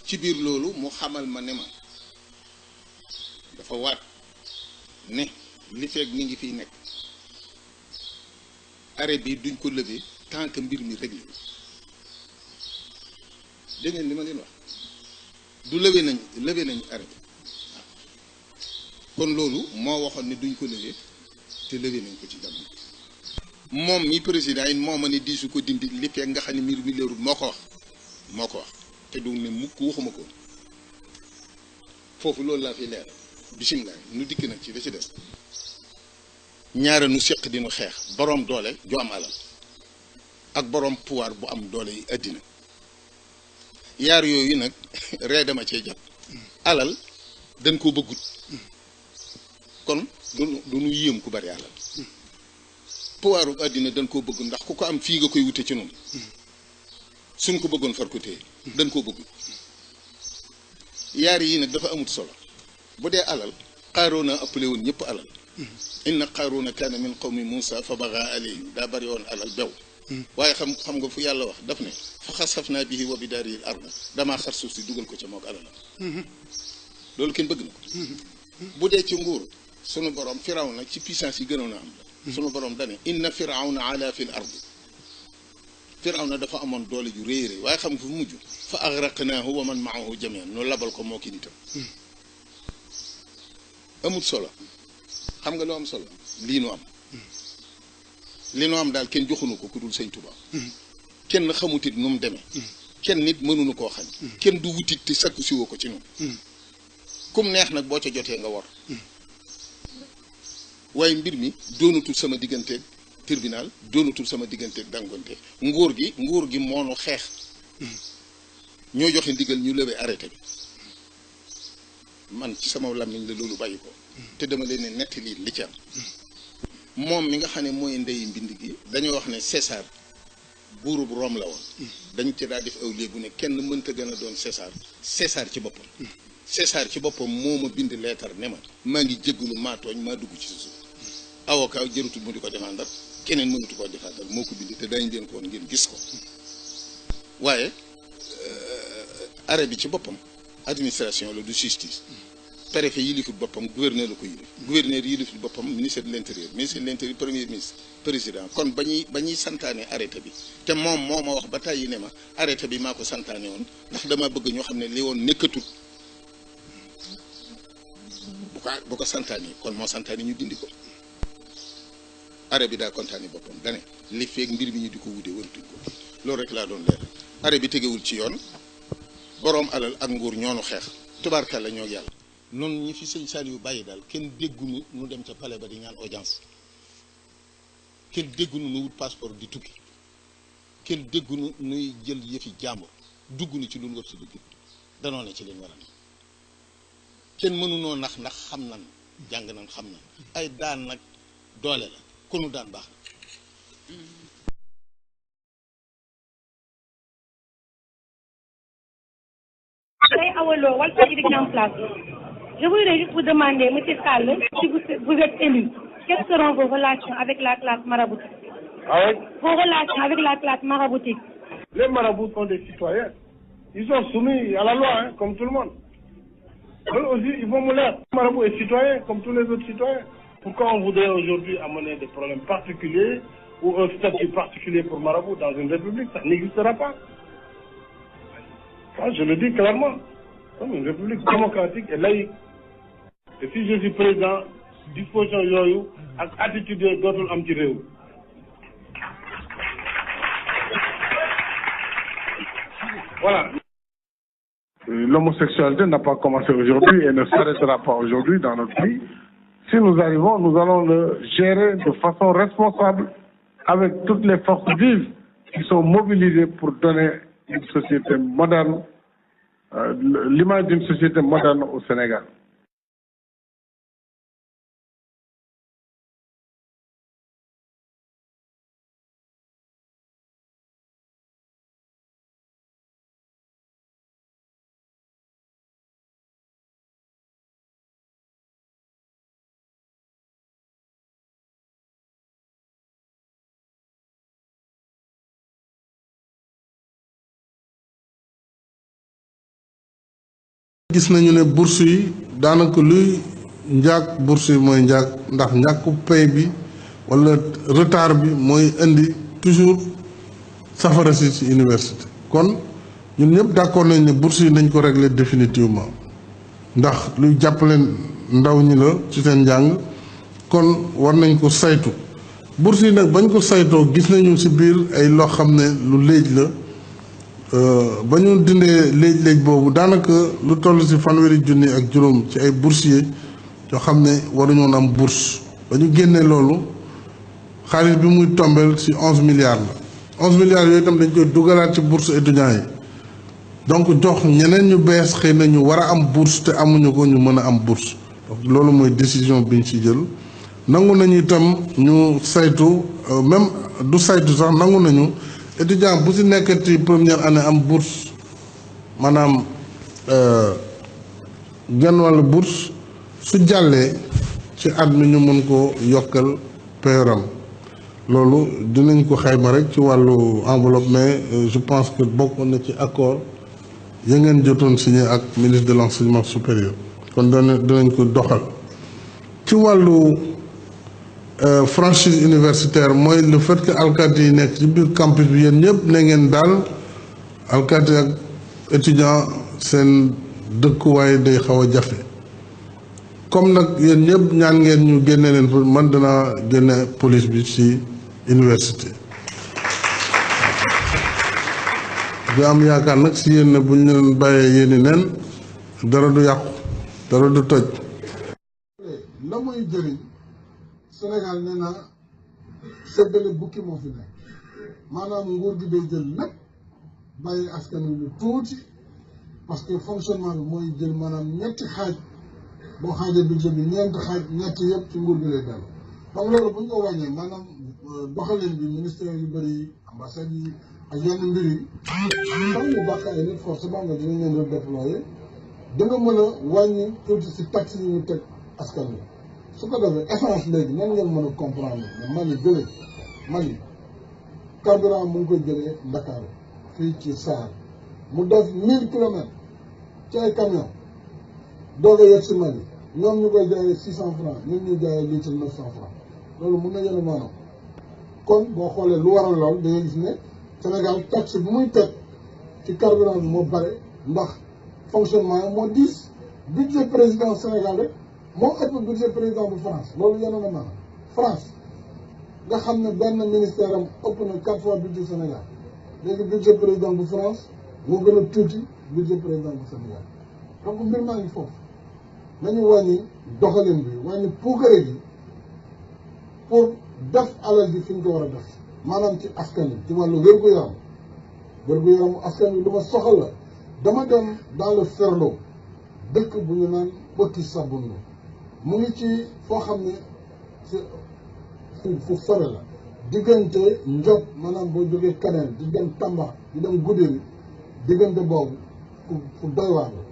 ci biir loolu mu xamal ma ne ma dafa waat ne li feeg mi ngi fiy nekk arrêt bi duñ ko lever tant que mbir mi réglé wu dégg ngeen li ma leen wax du lever nañ arrêt bi kon loolu moo waxoon ne duñ ko lever te lever nañ ko ci jamono moom mi président yi moo ma ne diisu ko dindi li feeg nga xam ne mbir mi leerul moo ko wax te du ne mukk waxuma ko foofu loolu laa fi leer bisimilah nu dikk nag ci da ci des ñaare nu séq dinu xeex boroom doole ju am alal ak boroom pouvoir bu am doole yi àddina yaar yooyu nag ree dama cee jàpp alal dañ koo bëggut kon du nu yéem ku bari alal pouvoiru àddina dañ koo bëgg ndax ku ko am fii nga koy wute ci noonu suñ ko bëggoon far ko téye dañ koo bëggut yaar yi nag dafa amut solo bu dee alal Qaaruuna ëppale woon ñëpp alal inna Qaaruuna kaana min qawmi Muusaa fa bagaa alayhim daa bari woon alal bew waaye xam nga fu yàlla wax daf ne fa xasafnaa bihi wa bidaarihi al-arda damaa xar suuf si dugal ko ca mook alalam loolu kenn bëgg na ko bu dee ci nguur sunu borom Firawna ci puissance yi gënoon a am la sunu borom dane inna Firawna ala fil ardi Firawna dafa amoon doole ju rëy rëy waaye xam nga fu mujj fa agraqnaahu wa man maahu jamian nu labal ko moo ki nitam amut solo xam nga lu am solo lii nu am li nu am daal kenn joxunu ko ku dul sëñ Tuubaa kenn xamutit nu mu demee kenn nit mënuñu koo xañ kenn du wutit te sakku siwoo ko ci noonu kum neex nag boo ca jotee nga war waaye mbir mi doonatul sama digganteeg tribunal doonatul sama digganteeg dangonte nguur gi moonu xeex ñoo joxe ndigal ñu lewee arrêté bi man ci sama làmmiñ la loolu bàyyi ko te dama leen ne nettali li ci am moom mi nga xam ne mooy ndeyi mbind gi dañoo wax ne César buurub Rome la woon dañ ci daa def aw léebu ne kenn mënta gën a doon César ci boppam moo ma bind leetar ne ma maa ngi jéggulu maa tooñ maa dugg ci suuf avocat jërutul mu di ko défendre keneen mënatu koo défendre moo ko bind te dañ leen ko woon ngeen gis ko waaye arrêt bi ci boppam administration la du justice préfet yilifut boppam gouverneur la ko yilif gouverneur yilifut boppam ministre de l'intérieur premier ministre président kon ba ñuy santaane arrêté bi te moom moo ma wax ba tàyyi ne ma arrêté bi maa ko santaane woon ndax dama bëgg ñoo xam ne li woon nekkatut bu ko santaane kon moo santaane ñu dindi ko arrêt bi daa kontaane boppam dane li feeg mbir mi ñu di ko wute wërtuñ ko loolu rek laa doon leer arrêt bi tegewul ci yoon boroom alal ak nguur ñoonu xeex tubaarkàlla ñoo yàlla noonu ñi fi sëñ Saliou bàyyi daal kenn déggunu nu dem ca palais ba di ñaan audience kenn déggunu nu wut passeport di tukki kenn déggunu nuy jël yëfi jàmbur duggunu ci lu nu war si dugg danoo ne ci leen war a ne kenn mënunoo ndax xam nan jàng nan xam nan ay daan nag doole la konu daan baax Je voudrais juste vous demander, M. Sall, si vous êtes élu, quelles seront vos relations avec la classe maraboutique? Vos relations avec la classe maraboutique? Les marabouts sont des citoyens. Ils sont soumis à la loi, comme tout le monde. Eux aussi, ils vont mouler. Le marabout est citoyen, comme tous les autres citoyens. Pourquoi on voudrait aujourd'hui amener des problèmes particuliers ou un statut particulier pour marabout dans une république? Ça n'existera pas. Ça, je le dis clairement. Comme une république démocratique et laïque. Et si je suis président, disposition yoyu ak attitude yooyu dootul am ci réew. Voilà. L'homosexualité n'a pas commencé aujourd'hui et ne s'arrêtera pas aujourd'hui dans notre pays. Si nous arrivons, nous allons le gérer de façon responsable avec toutes les forces vives qui sont mobilisées pour donner une société moderne, l'image d'une société moderne au Sénégal. gis nañu ne bourse yi daanaka luy njaag bourse yi mooy njaag ndax ñàkku pay bi wala retard bi mooy indi toujours safara si ci université kon ñun ñëpp d'accord nañ ne bourse yi nañ ko régler définitivement ndax luy jàppale ndaw ñi la ci seen njàng kon war nañ ko saytu bourse yi nag bañ ko saytoo gis nañu ci biir ay loo xam ne lu léej la ba ñu dindee léej boobu daanaka lu toll ci fanweeri junni ak juróom ci ay boursiers yoo xam ne waruñoon am bourse ba ñu génnee loolu xaalis bi muy tombeel ci 11 milliards la 11 milliards yooyu itam dañ koy dugalaat ci bourse étudiants yi donc jox ñeneen ñu bees xëy na ñu war a am bourse te amuñu ko ñu mën a am bourse donc loolu mooy décision bi ñu ci jël nangu nañu itam ñu saytu même du saytu sax nangu nañu étudiant bu ci nekkati première année am bourse maanaam genn wàllu bourse su jàllee ci at mi ñu mën ko yokkal payoram loolu dinañ ko xayma rek ci wàllu enveloppe mais je pense que bokk na ci accord ya ngeen jotoon signé ak ministre de l'enseignement supérieur kon dinañ ko doxal ci wàllu franchise universitaire mooy le fait que alkaati yi nekk ci biir campus bi yéen ñëpp ne ngeen daal alkaati ak étudiant seen dëkkuwaay day xaw a jafe comme nag yéen ñëpp ñaan ngeen ñu génne leen fa man danaa génne police bi ci université bi am yaakaar nag si yéen ne bu ñu leen bàyyee yéeni neen dara du yàqu dara du toj la muy jëriñ Sénégal nee na séddale bukki moo fi nekk maanaam nguur gi day jël lépp bàyyi askan wi lu tuuti parce que fonctionnement bi mooy jël maanaam ñetti xaaj boo xaajee budget bi ñeenti xaaj ñetti yëpp ci nguur gi lay dellu donc loolu bu ñu ko wàññee maanaam doxalin bi ministère yu bëri yi ambassade yi ak yenn mbir yi xam ñu dàq ay nit forcément nga dinañ leen redéployer da nga mën a wàññi tuuti si taxe yi ñu teg askan wi su ko defee essence léegi nan ngeen mën a comprendre ne Mali carburant mu ngi koy jëlee Ndakaaru fii ci Sarr mu def 1000 kilomètres ci ay camion doog a yegg si Mali ñoom ñu koy jaayee 600 francs ñun ñu jaayee litre 900 francs loolu mun na yenu maanaam kon boo xoolee lu waral lool da ngay gis ne Sénégal taxe bu muy teg ci carburant bi moo bare ndax fonctionnement moo diis budget président Sénégal rek moo ëpp budget président bu France loolu yenu na maanaam France nga xam ne benn ministère am ëpp na 4 fois budget Sénégal léegi budget président bu France moo gën a tuuti budget président bu Sénégal donc mbir maa ngi foofu nañu wàññi doxalin bi wàññi puukare gi pour def alal bi fi ñu ko war a def maanaam ci askan wi ci wàllu wér-gu-yaramu askan wi lu ma soxal la dama dem dans le Ferlo dëkk bu ñu naan Bëkki Sabundu mu ngi ci foo xam ne fu sore la diggante Ndiob maanaam boo jógee Kanel di dem Tamba di dem Goudiri diggante boobu fu doy waar la.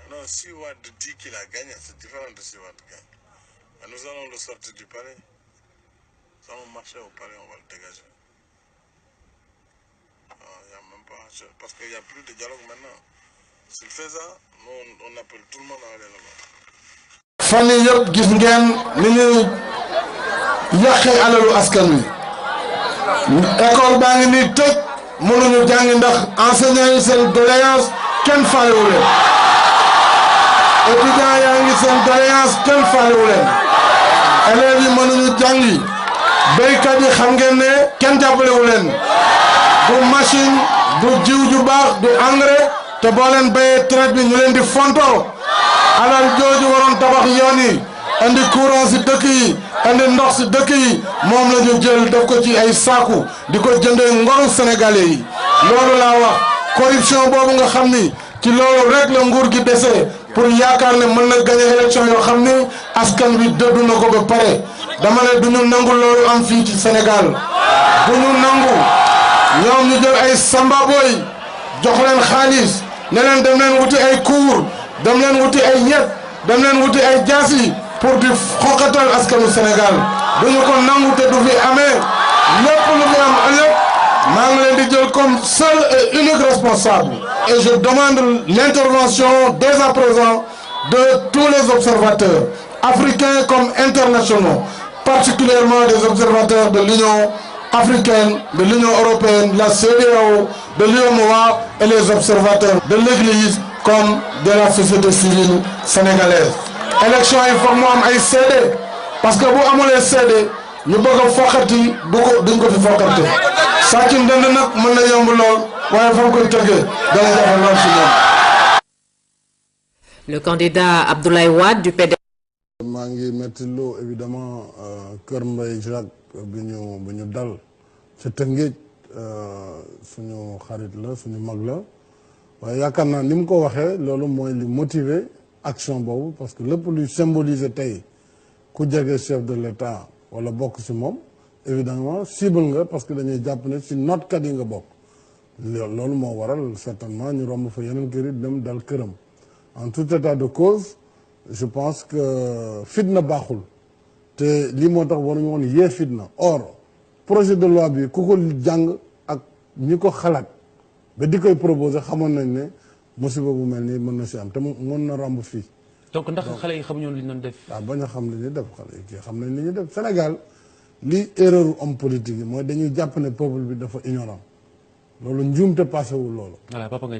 Non, si Wade dit qu'il a gagné, c'est différent de si Wade gagne. Nous allons le sortir du palais. Nous allons marcher au palais, on va le dégager. Il n'y a même pas... Parce qu'il n'y a plus de dialogue maintenant. S'il fait ça, nous, on appelle tout le monde à aller là-bas. fan yii yëpp gis ngeen ni ñuy yàqee alalu askan wi école baa ngi nii tëj mënuñu jàngi ndax enseignants yi seen doléance kenn faalewu leen étudiants yaa ngi seen doléance kenn faalewu leen élèves yi mënuñu jàngi béykat yi xam ngeen ne kenn jàppalewu leen du machine du jiw ju baax du engrais te boo leen béyee traite bi ñu leen di fontoo alal jooju waroon tabax yoon yi andi courant si dëkk yi andi ndox si dëkk yi moom la ñu jël def ko ci ay saaku di ko jëndee ngoru sénégalais yi loolu laa wax corruption boobu nga xam ni ci loolu rek la nguur gi desee pour yaakaar ne mën na gagner élection yoo xam ni askan bi dëddu na ko ba pare dama ne du ñu nangu loolu am fii ci Sénégal du ñu nangu ñoom ñu jël ay sambaboy jox leen xaalis ne leen dem leen wuti ay cours dem leen wuti ay ñett dem leen wuti ay jaasi pour di xoqatal askanu Sénégal duñu ko nangu te du fi amee lépp lu fi am ëllëg maa ngi leen di jël comme seul et unique responsable et je demande l'intervention dès à présent de tous les observateurs, africains comme internationaux, particulièrement des observateurs de l'Union africaine, de l'Union européenne, de la CEDEAO, de l'UEMOA et les observateurs de l'Église comme de la société civile sénégalaise. Élection il faut mu am ay seede parce que bu amulee seede ñu bëgg a foqati duñ ko fi foqati sàccum dënd nag mën na yomb lool waaye fa koy tëggee dana jafe lool si ñoom. Le candidat Abdoulaye Wade du PDS. maa ngi metti loo évidemment Kër Mbaye Jacques bi ñu dal ca Tëngéej suñu xarit la suñu mag la waaye yaakaar naa ni mu ko waxee loolu mooy li motiver action boobu parce que lépp luy symboliser tey ku jege chef de l'État wala bokk ci moom évidemment cible nga parce que dañuy jàpp ne ci nootkat yi nga bokk loolu moo waral certainement ñu romb fa yeneen kër yi dem dal këram en tout état de cause je pense que fitna baaxul te lii moo tax waruñu woon yee fitna or projet de loi bi ku ko jàng ak ñi ko xalaat ba di koy proposer xamoon nañ ne musiba bu mel nii mën na si am te mën na romb fii. donc ndax xale yi xamuñu li ñu doon def. waaw bañ a xam li ñuy def xale yi kii xam nañ li ñuy def Sénégal li erreur homme politique yi mooy dañuy jàpp ne peuple bi dafa ignorant loolu njuumte passé wul loolu. voilà papa nga.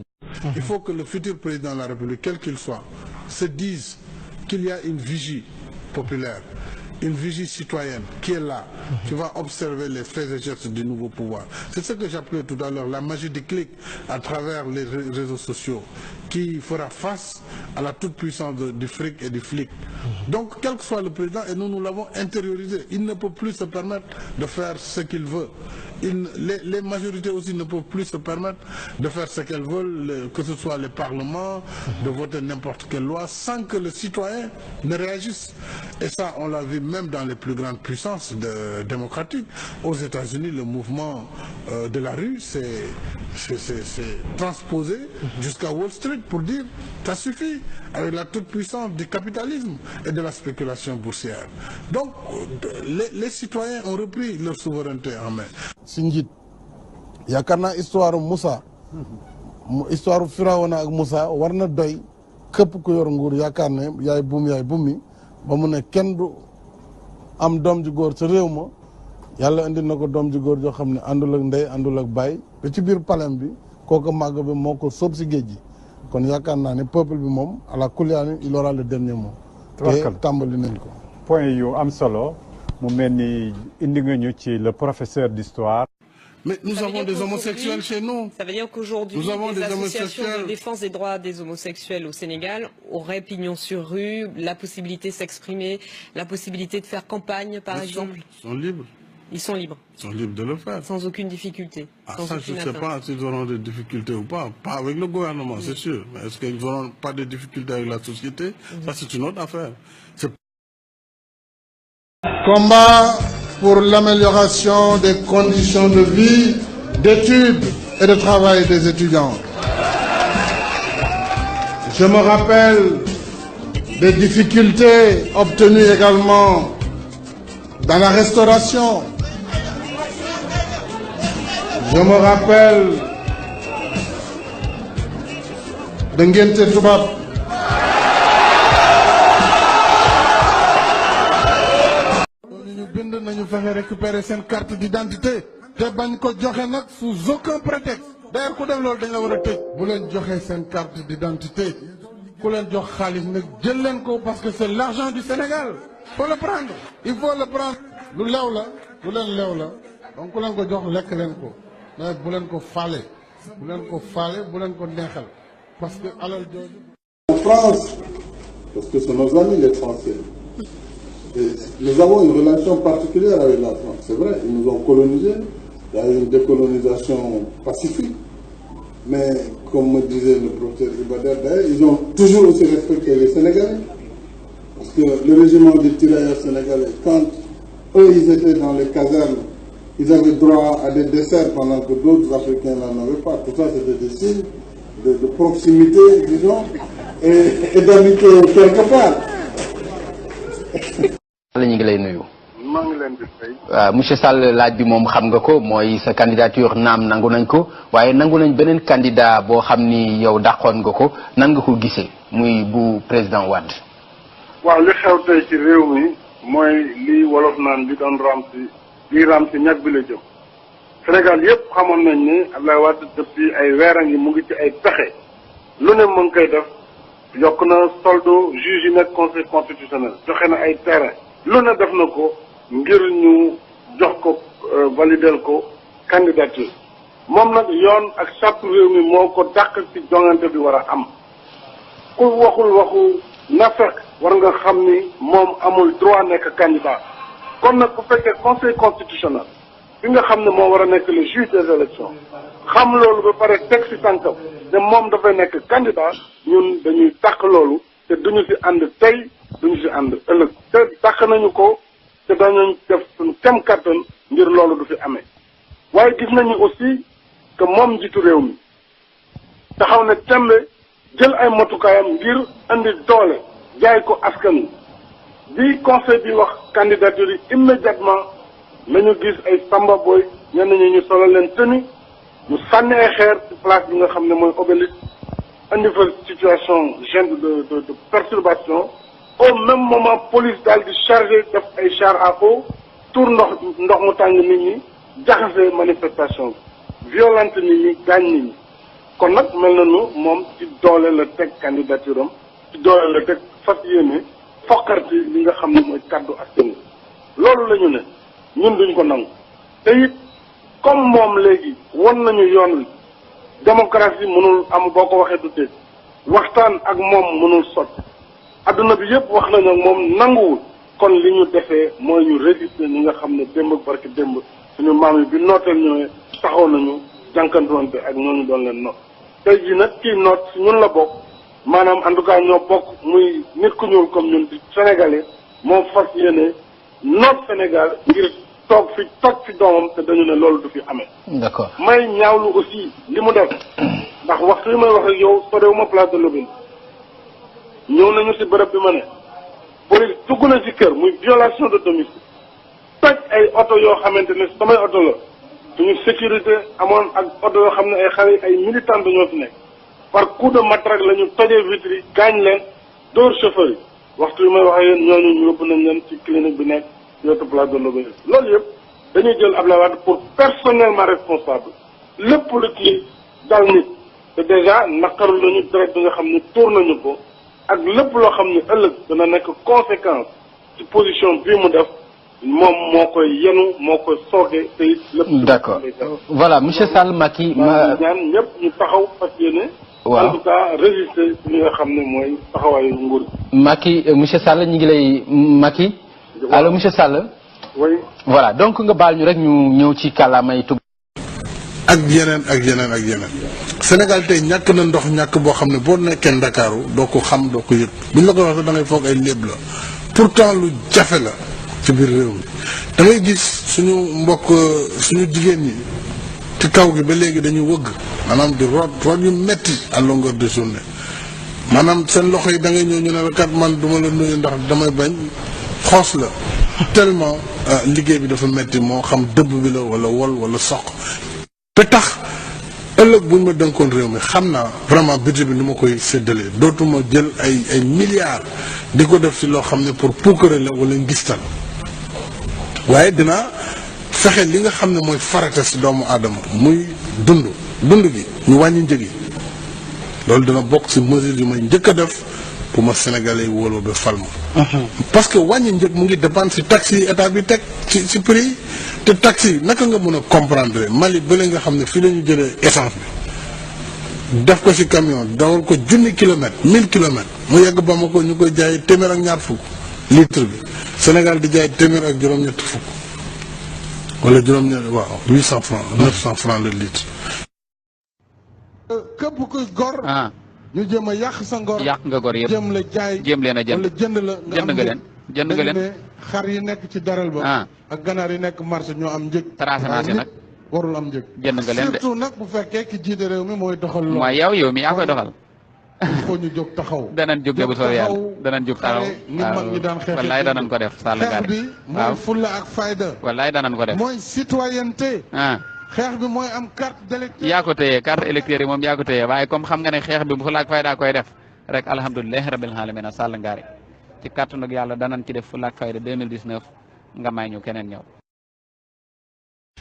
Il faut que le futur président de la République, quel qu'il soit, se dise qu'il y a une vigie populaire, une vigie citoyenne qui est là, qui va observer les faits et gestes du nouveau pouvoir. C'est ce que j'appelais tout à l'heure la magie du clic à travers les réseaux sociaux, qui fera face à la toute-puissance du fric et du flic. Donc, quel que soit le président, et nous l'avons intériorisé, il ne peut plus se permettre de faire ce qu'il veut. Les majorités aussi ne peuvent plus se permettre de faire ce qu'elles veulent, que ce soit les parlements, de voter n'importe quelle loi, sans que le citoyen ne réagisse. Et ça, on l'a vu même dans les plus grandes puissances démocratiques. Aux États-Unis, le mouvement de la rue s'est transposé jusqu'à Wall Street pour dire ça suffit, avec la toute-puissance du capitalisme et de la spéculation boursière. Donc, les citoyens ont repris leur souveraineté en main. si njiit yaakaar naa histoire Moussa histoire Firawna ak Moussa war na doy képp ku yor nguur yaakaar ne yaay buum mi ba mu ne kenn du am doom ju góor sa réew ma yàlla indi na ko doom ju góor joo xam ne àndul ak ndey àndul ak baay ba ci biir palem bi kooku màgg bi moo ko sóob si géej gi kon yaakaar naa ne peuple bi moom à la kuliyaani il aura le dernier mot. te tàmbali nañ ko. point yu am solo. Le professeur d'histoire. Mais nous avons des homosexuels chez nous. Ça veut dire qu'aujourd'hui, les associations de défense des droits des homosexuels au Sénégal auraient pignon sur rue, la possibilité de s'exprimer, la possibilité de faire campagne, par exemple. Ils sont libres. Ils sont libres. Ils sont libres de le faire. Sans aucune difficulté. Sans ça, je ne sais pas s'ils auront des difficultés ou pas. Pas avec le gouvernement, c'est sûr. Mais est-ce qu'ils n'auront pas de difficultés avec la société? Ça, c'est une autre affaire. Combat pour l'amélioration des conditions de vie, d'études et de travail des étudiants. Je me rappelle des difficultés obtenues également dans la restauration. Je me rappelle de Ngente Toubab. Nous faisons récupérer cette carte d'identité. Te bañ ko joxe nag sous aucun prétexte. D'ailleurs ku def loolu dañ la war a tëj. Bu leen joxe seen carte d'identité. Ku leen jox xaalis nag jël leen ko parce que c'est l'argent du Sénégal. Faut le prendre. Il faut le prendre. Lu lew la lu leen lew la donc ku leen ko jox lekk leen ko mais bu leen ko faale bu leen ko faale bu leen ko neexal parce que alal jooju. En France, parce que c'est nos amis les Français. Et nous avons une relation particulière avec la France, c'est vrai, ils nous ont colonisés, il y a eu une décolonisation pacifique, mais comme me disait le professeur Ibader, d'ailleurs, ils ont toujours aussi respecté les Sénégalais, parce que le régiment des tirailleurs sénégalais, quand eux ils étaient dans les casernes, ils avaient droit à des desserts pendant que d'autres Africains n'en avaient pas. Tout ça c'était des signes de proximité, disons, et d'amitié quelque part. ñu ngi lay nuyu. maa ngi leen di fay. monsieur Sall laaj bi moom xam nga ko mooy sa candidature naam nangu nañ ko waaye nangu nañ beneen candidat boo xam ni yow dàqoon nga ko nan nga ko gisee muy bu président Wade. waaw li xew tey ci réew mi mooy li wolof naan li doon raam si ñag bi la jëm Sénégal yëpp xamoon nañ ne Abdoulaye Wade depuis ay weer a ngi mu ngi ci ay pexe lu ne mu ngi koy def yokk na soldo juge yi nekk conseil constitutionnel joxe na ay terrain lu ne def na ko ngir ñu jox ko validel ko candidature moom nag yoon ak charte réew mi moo ko dàq ci joŋante bi war a am ku waxul waxu nafeq war nga xam ni moom amul droit nekk candidat kon nag bu fekkee conseil constitutionnel bi nga xam ne moo war a nekk le juge des élections xam loolu ba pare teg ci tànkam te moom dafay nekk candidat ñun dañuy dàq loolu te duñu ci ànd tey duñu ci ànd ëllëg te dàq nañu ko te dañu def suñu kem kattan ngir loolu du fi amee waaye gis nañu aussi que moom njiitu réew mi taxaw ne tembe jël ay motukaayam ngir andi doole jaay ko askan bi conseil bi wax candidature yi immédiatement nañu gis ay samba boy ñenn ñi ñu solo leen tenue ñu sànni ay xeer ci place bi nga xam ne mooy obélisque andi fa situation gêne de perturbation au même moment police daal di chargé def ay char à eau tour ndox mu tàng nit ñi jaxase manifestation bi violente nit ñi gaañ nit ñi kon nag mel na nu moom ci doole la teg candidature am ci doole la teg fas yéene fokkarti li nga xam ne mooy kaddu askan wi loolu la ñu ne ñun duñ ko nangu te it comme moom léegi won nañu yoon wi démocratie mënul am boo ko waxee du dégg waxtaan ak moom mënul sotti adduna bi yëpp wax nañu ak moom nanguwul kon li ñu defee mooy ñu résister ñi nga xam ne démb ak barki démb suñu maam yi bi nooteel ñëwee taxaw nañu jànkantuwante ak ñooñu doon leen noot tey jii nag kii noot si ñun la bokk maanaam en tout cas ñoo bokk muy nit ku ñuul comme ñun di sénégalais moo fas yéene noot Sénégal ngir toog fi doomam te dañu ne loolu du fi amee. d'accord may ñaawlu aussi li mu def ndax waxtu yi may wax ak yow sorewuma place de l'Obélisque ñëw nañu si bërëb bi ma ne police dugg na si kër muy violation de domicile toj ay oto yoo xamante ne samay oto la suñu sécurité amoon ak oto yoo xam ne ay xale ay militants dañoo fi nekk par coup de matraque la ñu tojee vitres yi gaañ leen dóor chauffeur yi waxtu yi may wax ak yéen ñooñu ñu yóbbu nañ leen ci clinique bi nekk ci wetu place de l'Obélisque loolu yëpp dañuy jël Abdoulaye Wade pour personnellement responsable lépp lu ci dal nit te déjà naqaru nañu deret bi nga xam ne tuur nañu ko ak lépp loo xam ne ëllëg dana nekk conséquence ci position bii mu def moom moo koy yenu moo koy sooke te it lépp. d'accord voilà monsieur Sall Macky ma ñaan ñëpp ñu taxaw fas yéene. waaw en tout cas résister li nga xam ne mooy taxawaayu nguur gi. Macky monsieur Sall ñu ngi lay Macky. allo monsieur Sall. oui. voilà donc nga baal ñu rek ñu ñëw ci kàllaamay tub. ak yeneen ak yeneen ak yeneen. Sénégal tey ñàkk na ndox ñàkk boo xam ne boo nekkee Ndakaaru doo ko xam doo ko yëg buñ la ko waxee da ngay foog ay léeb la pourtant lu jafe la ci biir réew mi da ngay gis suñu mbokk suñu jigéen ñi ci kaw gi ba léegi dañuy wëgg maanaam di root yu metti à longueur de journée maanaam seen loxo yi da ngay ñëw ñu ne la kat man duma la nuyu ndax damay bañ xoos la tellement liggéey bi dafa metti moo xam dëbb bi la wala wol wala soq ba tax ëllëg buñ ma dënkoon réew mi xam naa vraiment budget bi ni ma koy séddalee dootuma jël ay milliards di ko def ci loo xam ne pour puukare la wala ngistal waaye dinaa fexe li nga xam ne mooy farata ci doomu aadama muy dund gi ñu wàññi njëg yi loolu dina bokk ci mesure yi may njëkk a def pour ma sénégalais yi wóoloo ba fal ma parce que wàññi njëg mu ngi dépendre ci taxes yi état bi teg ci prix yi te taxes yi naka nga mën a comprendre Mali bële nga xam ne fii la ñu jëlee essence bi def ko ci camion dawal ko 1000 kilomètres 1000 kilomètres mu yegg Bamako ñu koy jaay téeméer ak ñaar fukk litre bi Sénégal di jaay téeméer ak juróom-ñett fukk wala juróom-ñett waaw 800 francs 900 francs le litre. képp kuy gor. ñu jéem a yàq sa ngor. yàq nga gor yëpp jéem la jaay jéem leen a jënd wala jënd la. jënd nga leen jënd nga leen xar yi nekk ci daral ba. ak ganaar yi nekk marché ñoo am njëg. tracé naa si nag warul am njëg. jënd nga leen de surtout nag bu fekkee ki jiite réew mi mooy doxal. loolu mooy yow mi yaa koy doxal. il faut ñu jóg taxaw. danañ jóg de bu soobee yàlla danañ jóg taxaw. ni mag ñi daan xeex wallaay danañ ko def Sall Ngari. xeex bi mooy fulla ak fayda. wallaay danañ ko def. mooy citoyenneté. xeex bi mooy am carte d'électeur. yaa ko téye carte électeur yi moom yaa ko téye waaye comme xam nga ne xeex bi bu fulla ak fayda koy def rek alhamdulilah rabbil alamin Sall Ngari ci kàttanu yàlla danañ ci def fulla ak fayda 2019 nga may ñu keneen ñëw.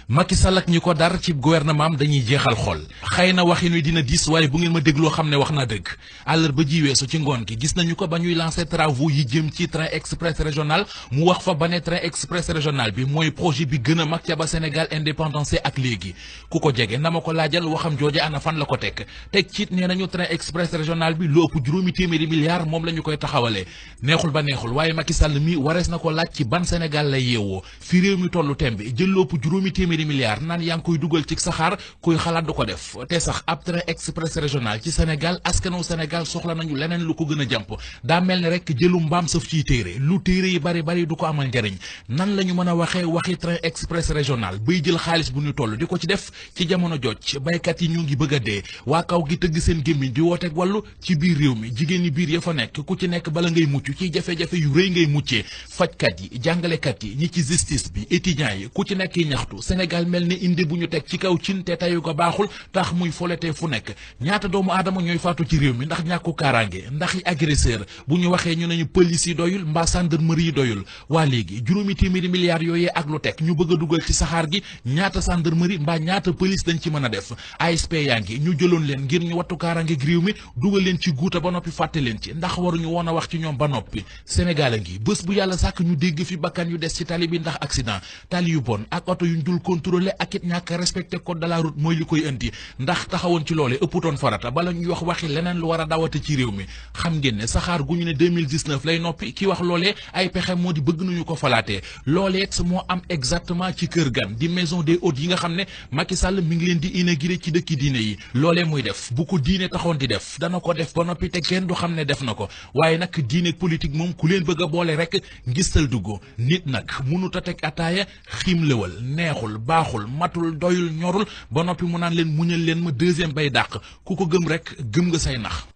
Macky Sall ak ñi ko dar ci gouvernement am dañuy jeexal xol xëy na waxin wi dina diis waaye bu ngeen ma dégloo xam ne wax naa dëgg àllarba ji weesu ci ngoon gi gis nañu ko ba ñuy lancer travaux yi jëm ci train express régional mu wax fa ba ne train express régional bi mooy projet bi gën a mag ca ba Sénégal indépendance ak léegi ku ko jege na ma ko laajal waxam jooje ana fan la ko teg ci nee nañu train express régional bi lu ëpp juróomi téeméeri milliards moom la ñu koy taxawalee neexul ba neexul waaye Macky Sall mi warees na ko laaj ci ban Sénégal lay yeewoo fi réew mi tollu tembe jël lu ëpp juróomi téeméeri milliards naan yaa ngi koy dugal ci saxaar kuy xalaat du ko def te sax ab train express régional ci Sénégal askanu Sénégal soxla nañu leneen lu ko gën a jàmp daa mel ne rek jëlu mbaam saf ciy téere lu téere yi bari du ko amal njariñ nan la ñu mën a waxi train express régional bay jël xaalis bu ñu toll di ko ci def ci jamono joj baykat yi ñu ngi bëgg a dee waa kaw gi tëgg seen gémmiñ di wooteeg wàllu ci biir réew mi jigéen ñi biir ya fa nekk ku ci nekk bala ngay mucc ci jafe-jafe yu rëy ngay muccee fajkat yi jàngalekat yi ñi ci justice bi étudiants yi ku ci nekk yi ñaxtu Sénégal mel ni indi bu ñu teg ci kaw cin te tayu ko baaxul tax muy folete fu nekk ñaata doomu aadama ñooy faatu ci réew mi ndax ñàkku kaaraange ndax yi agresseur bu ñu waxee ñu nañu police yi doyul mbaa gendarmerie yi doyul waa léegi juróomi téeméeri milliards yooyee ak lu teg ñu bëgg a dugal ci saxaar gi ñaata gendarmerie mbaa ñaata police dañ ci mën a def ASP yaa ngi ñu jëloon leen ngir ñu wattu kaaraange réew mi dugal leen ci guuta ba noppi fàtte leen ci ndax waruñu woon a wax ci ñoom ba noppi Sénégal a ngi bés bu yàlla sàkk ñu dégg fi bakkan yu des ci tali bi ndax accident tali yu bon ak oto yuñ dul contrôler ak it ñàkk respecté code de la route mooy li koy indi ndax taxawoon ci loole ëpputoon farata bala ñuy wax waxi leneen lu war a dawate ci réew mi xam ngeen ne saxaar gu ñu ne 2019 lay noppi ki wax loolee ay pexe moo di bëgg nañu ko falaatee loolee moo am exactement ci kër gan di maison des hôtes yi nga xam ne Macky Sall mi ngi leen di inauguré ci dëkki diine yi loolee muy def bu ko diine taxoon di def dana ko def ba noppi te kenn du xam ne def na ko waaye nag diine politique moom ku leen bëgg a boole rek ngistal duggo nit nag mënut a teg ataaya xiim lëwal neexul baaxul matul doyul ñorul ba noppi mu naan leen muñal leen ma deuxième bay dàq ku ko gëm rek gëm nga say nax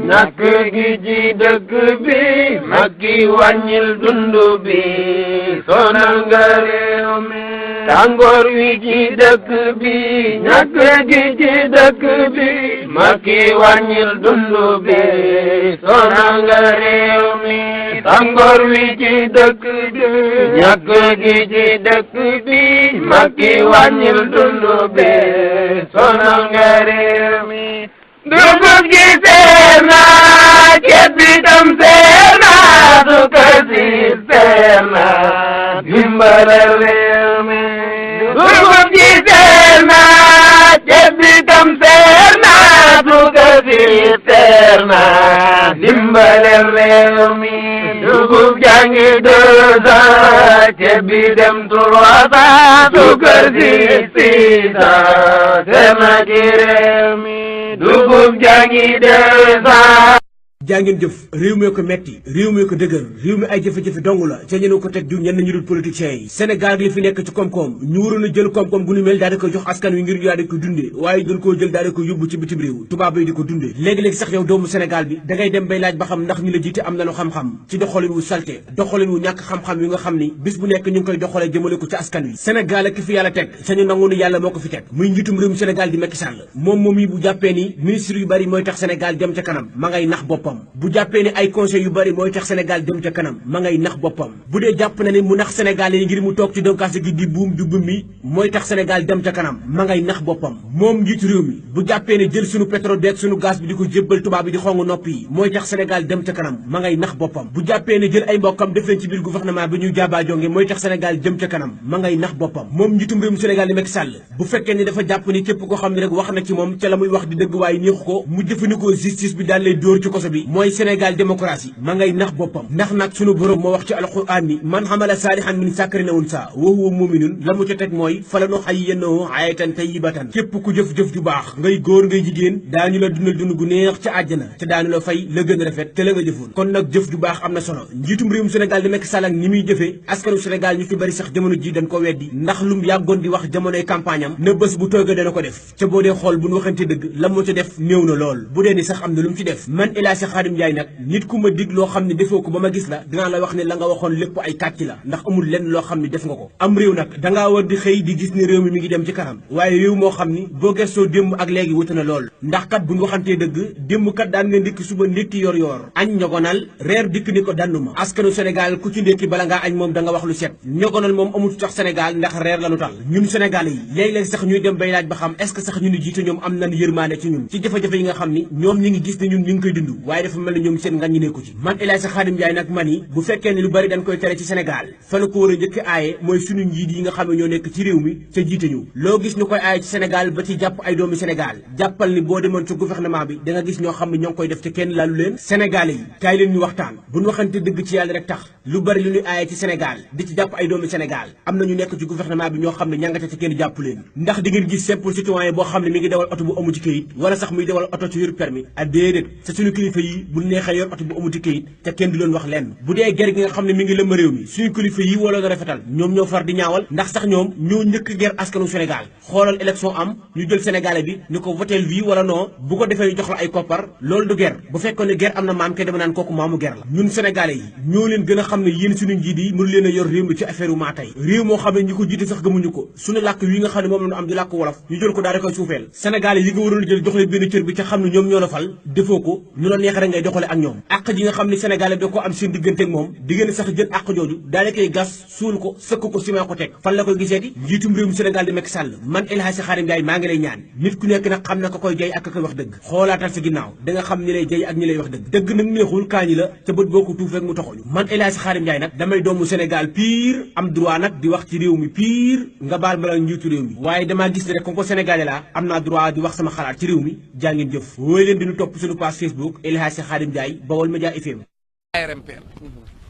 ñàkk gi ci dëkk bi Macky wàññil dund bi sonal nga réew mi tàngoor wi ci dëkk bi ñàkk gi ci dëkk bi Macky wàññil dund bi sonal nga réew mi tàngoor wi ci dëkk bi ñàkk gi ci dëkk bi Macky wàññil dund bi sonal nga réew mi dugub gi seer na ceeb bi tam seer na suukar si seer na dimbalal réew mi dugub gi seer na ceeb bi tam seer na suukar si seer na dimbalal réew mi dugub jàngi 200 ceeb bi dem 300 suukar si 600 seer na ci réew mi dugub jàngi 200 jàngeen jëf réew mi ko metti réew mi ko dëgër réew mi ay jafe-jafe dong la ca ñeneen ko teg du ñenn ñu dul politiciens yi Sénégal li fi nekk ci koom-koom ñu waroon a jël koom-koom gu ñu mel daal di koy jox askan wi ngir ñu daal di ko dundee waaye dañ koo jël daal di ko yóbbu ci bitim réew tubaab yi di ko dundee léegi-léegi sax yow doomu Sénégal bi da ngay dem bay laaj ba xam ndax ñu la jiite am nañu xam-xam ci doxalin wu salte doxalin wu ñàkk xam-xam yi nga xam ni bis bu nekk ñu ngi koy doxalee jëmale ko ci askan wi Sénégal ak ki fi yàlla teg sañu nangu ni yàlla moo ko fi teg muy njiitum réewum Sénégal di Macky Sall moom yi bu jàppee ni ministre yu bari mooy tax Sénégal dem ca kanam ma ngay nax boppam bu jàppee ni ay conseil yu bari mooy tax Sénégal dem ca kanam ma ngay nax boppam bu dee jàpp na ni mu nax Sénégal yi ngir mu toog ci donkaase gi di buum di bummi mooy tax Sénégal dem ca kanam ma ngay nax boppam moom njiitu réew mi bu jàppee ne jël sunu pétrole beeg sunu gaz bi di ko jébbal tubaab bi di xong nopp yi mooy tax Sénégal dem ca kanam ma ngay nax boppam bu jàppee ne jël ay mbokkam def leen ci biir gouvernement bi ñuy jaabaa jonge mooy tax Sénégal jëm ca kanam ma ngay nax boppam moom njiitum réewum Sénégal di Macky Sall bu fekkee ni dafa jàpp ni képp koo xam ne rek wax na ci moom ca la muy wax di dëgg waaye neexu ko mu jëfandikoo justice bi daal lay dóor ci koso bi li mooy Sénégal démocratie ma ngay nax boppam ndax nag sunu borom moo wax ci alquran ni man xamala saalihan min sàkkari na unsa wa huwa muminun la mu ca teg mooy fala nu xayyannahu hayatan tayyibatan képp ku jëf-jëf ju baax ngay góor ngay jigéen daañu la dundal dund gu neex ca àjjana te daañu la fay la gën a rafet te la nga jëfoon kon nag jëf ju baax am na solo njiitum réewum Sénégal di Macky Sall ak ni muy jëfee askanu Sénégal ñu ci bari sax jamono ji dañ ko weddi ndax lum yàggoon di wax jamonoy campagne am ne bés bu toogee dana ko def ca boo dee xool bu ñu waxante dëgg la mu ca def néew na lool bu dee ni sax am na lu mu ci def man El Hadji Khadim Ndiaye nag nit ku ma dig loo xam ne defoo ko ba ma gis la dinaa la wax ne la nga waxoon lépp ay kàcc la ndax amul lenn loo xam ne def nga ko am réew nag dangaa war di xëy di gis ne réew mi ngi dem ci kanam waaye réew moo xam ni boo gestoo démb ak léegi wuute na lool ndax kat bu ñu waxantee dëgg démb kat daan nga ndikki suba ndikki yor añ ñogonal reer dikk ni ko dannuma askanu Sénégal ku ci ndékki bala ngaa añ moom da nga wax lu set ñogonal moom amul sax Sénégal ndax reer la nu tal ñun Sénégal yi léeg-léeg sax ñuy dem bay laaj ba xam est-ce que sax ñu ni jiite ñoom am nañ yërmaane ci ñun ci jafe-jafe yi nga xam ni ñoom ñi ngi gis ne ñun ñu ngi koy dund waaye dafa mel ne ñoom seen ngañ ñi nekku ci man El Hadji Khadim Ndiaye nag man yi bu fekkee ne lu bari dañ koy tere ci Sénégal fa la ko war a njëkk aaye mooy suñu njiit yi nga xam ne ñoo nekk ci réew mi ca jiite ñu loo gis ñu koy aaye ci Sénégal ba ci jàpp ay doomi Sénégal jàppal ni boo demoon ci gouvernement bi da nga gis ñoo xam ne ñoo ngi koy def te kenn laalu leen Sénégalais yi kaay leen ñu waxtaan bu ñu waxante dëgg ci yàlla rek tax lu bari lu ñuy aaye ci Sénégal di ci jàpp ay doomi Sénégal am na ñu nekk ci gouvernement bi ñoo xam ne ñangate ci kenn jàpp leen ndax di ngeen gis simple citoyen boo xam ne mi ngi dawal oto bu amu ci këyit wala sax muy dawal oto ci yor permis a déedéet sa suñu kilifa yi bu neexee yor oto bu amu ci këyit te kenn du leen wax lenn bu dee ger gi nga xam ne mi ngi lëmba réew mi suñu kilifa yi wala nga rafetal ñoom ñoo far di ñaawal ndax sax ñoom ñoo njëkk ger askanu Sénégal xoolal élection am ñu jël Sénégalais bi ni ko votel oui wala non bu ko defee ñu jox la ay koppar loolu du ger bu fekkoon ne ger am na maam ke dama naan kooku maamu ger la ñun Sénégalais yi ñoo leen gën a xam ne yéen suñu njiit yi mënu leen a yor réew mi ci affaire u maa tey réew moo xam ne ñi ko jiite sax gëmuñu ko suñu làkk wi nga xam ne moom la ñu am di làkk wolof ñu jël ko daal di koy suufeel Sénégalais yi nga waroon jël jox leen benn cër bi ca xam ne ñoom ñoo la fal defoo ko ñu la neex rek ngay doxale ak ñoom àq ji nga xam ne Sénégalais da ko am seen diggante ak moom diggante sax jël àq jooju daal di koy gas suul ko sëkk ko ciment ko teg fan la koy gisee di njiitum réewum Sénégal di Macky Sall man El Hadji Khadim Ndiaye maa ngi lay ñaan nit ku nekk nag xam na ko koy jay ak koy wax dëgg xoolaatal sa ginnaaw da nga xam ñi lay jay ak ñi lay wax dëgg dëgg nag neexul kaañi la ca bët boo ko tuuf rek mu toxoñu man El Hadji Khadim Ndiaye nag damay doomu Sénégal pire am droit nag di wax ci réew mi pire nga baal ma la njiitu réew mi waaye damaa gis ne rek comme ko Sénégalais la am naa droit di wax sama xalaat ci réew mi jaa ngeen jëf wooy leen diñu topp suñu page Facebook El Hadji Khadim Ndiaye Baol Média FM ARMP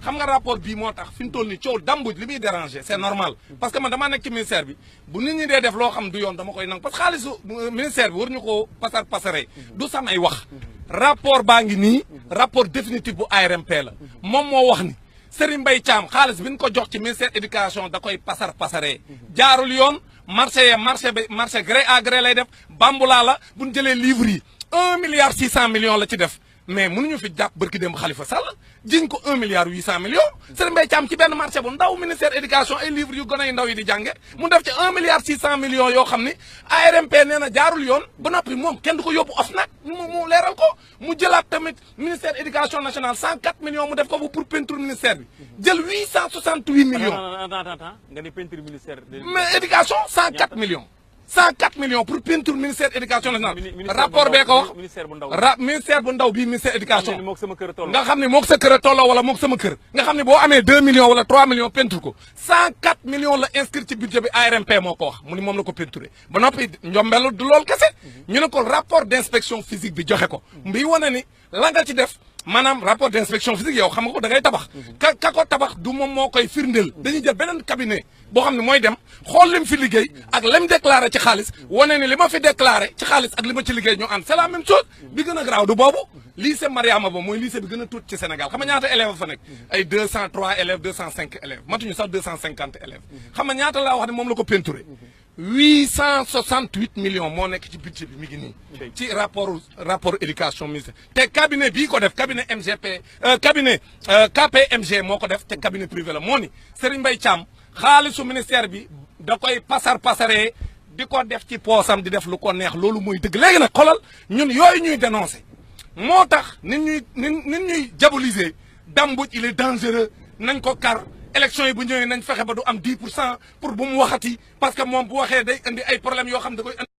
xam nga rapport bii moo tax fi mu toll nii coow dambuj li muy déranger c'est normal parce que man damaa nekk ci ministère bi bu nit ñi dee def loo xam du yoon dama koy nangu parce que xaalisu ministère bi war ñu ko pasaree du samay wax rapport baa ngi nii rapport définitif bu ARMP la moom moo wax ni Serigne Mbaye Thiam xaalis bi ñu ko jox ci ministère éducation da koy pasaree jaarul yoon marché gré à gré lay def bambulaa la bu ñu jëlee livre yi 1,6 milliard la ci def mais mënuñu fi jàpp barki dem Khalifa Sall jiñ ko 1,8 milliard Serigne Mbaye Thiam ci benn marché bu ndaw ministère éducation ay livres yu gone yu ndaw yi di jànge mu def ci 1,6 milliard yoo xam ni ARMP nee na jaarul yoon ba noppi moom kenn du ko yóbbu OFNAC mu leeral ko mu jëlaat tamit ministère éducation nationale 104 millions mu def ko pour peinture ministère bi jël 868 millions. Attends nga ni peinture ministère. mais éducation 104 millions. 104 millions pour peinture ministère éducation nationale rapport bee ko wax ministère bu ndaw bii ministère éducation nga xam ne mook sa kër a tolloo wala mook sama kër nga xam ne boo amee 2 millions wala 3 millions peinture ko 104 millions la inscrit ci budget bi ARMP moo ko wax mu ni moom la ko peinturé ba noppi njombelu du loolu kese ñu ne ko rapport d'inspection physique bi joxe ko mbii wane ni la nga ci def maanaam rapport d'inspection physique yow xam nga ko da ngay tabax ka ko tabax du moom moo koy firndeel dañuy jël beneen cabinet boo xam ne mooy dem xool lim fi liggéey ak lim déclaré ci xaalis wane ni li ma fi déclaré ci xaalis ak li ma ci liggéey ñoo ànd c'est la même chose bi gën a garaaw du boobu lycée Mariama Ba mooy lycée bi gën a tuut ci Sénégal xam nga ñaata élèves fa nekk ay 203 élèves 205 élèves matuñu sax 250 élèves xam nga ñaata laa wax ne moom la ko peinturé 868 millions moo nekk ci budget bi mi ngi nii ci rapport éducation ministère te cabinet bii ko def cabinet KPMG moo ko def te cabinet privé la moo ni Serigne Mbaye Thiam xaalisu ministère bi da koy pasaree di ko def ci poosam di def lu ko neex loolu mooy dëgg léegi nag xoolal ñun yooyu ñuy dénoncer moo tax nit ñuy diaboliser Dame il est dangereux nañ ko kar élection yi bu ñëwee nañ fexe ba du am 10% pour bu mu waxati parce que moom bu waxee day indi ay problèmes yoo xam da koy